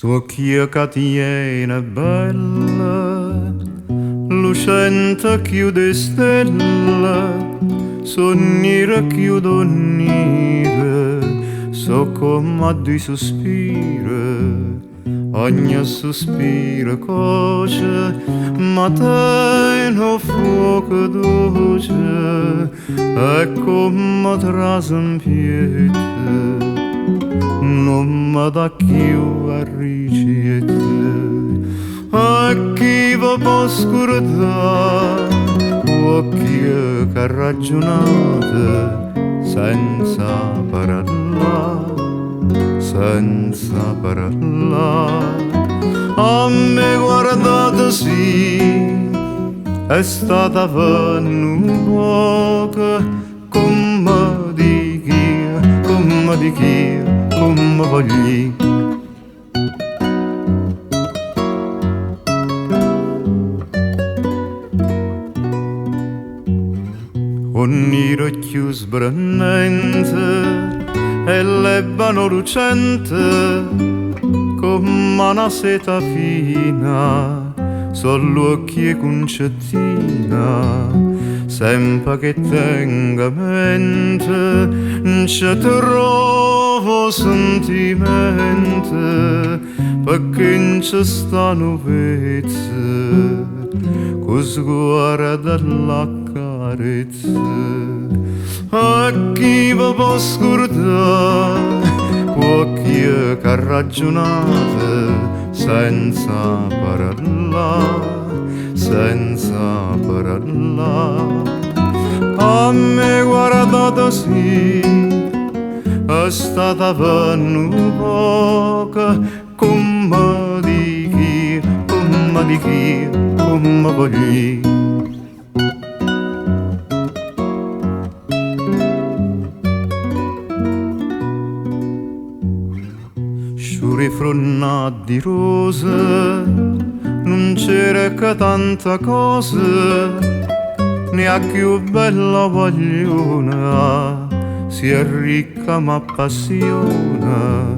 Sto occhio che tiene bella, lucente chiude stelle, sonnire chiudo nire, so come di sospire, ogni sospiro coce, ma tengo fuoco dolce, e come trasempiete. Non mi dà più a ricette, a chi va può scordare, occhi che ragionate senza parlare, senza parlare. A me guardate sì, è stata venuta come di chi, come di chi, come voglio. Ogni occhio sbrannente e l'ebano lucente come una seta fina, solo occhi e concettina, sempre che tenga mente c'è trovo sentimento, perché non c'è sta nuvezza con sguardo la carezza. A chi vi può scordare, occhi che ragionate senza parlare, senza parlare. A me guardate sì, è stata venuta come di chi, come di chi, come voglio. Sciuri fronnati di rose, non c'era che tanta cosa, neanche più bella vogliona, sia ricca ma appassiona,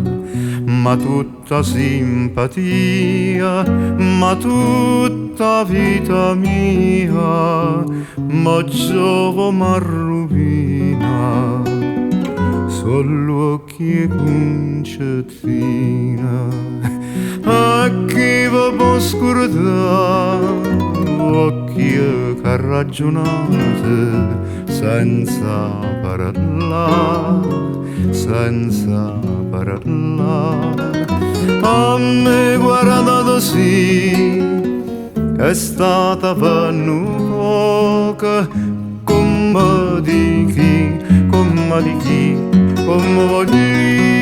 ma tutta simpatia, ma tutta vita mia, ma giovo ma rovina, solo occhi e concettina. A chi vi può scordare, occhi che ragionate senza parlare, senza parlare. A me guardate sì, è stata venuta come di chi, come di chi, come voglio.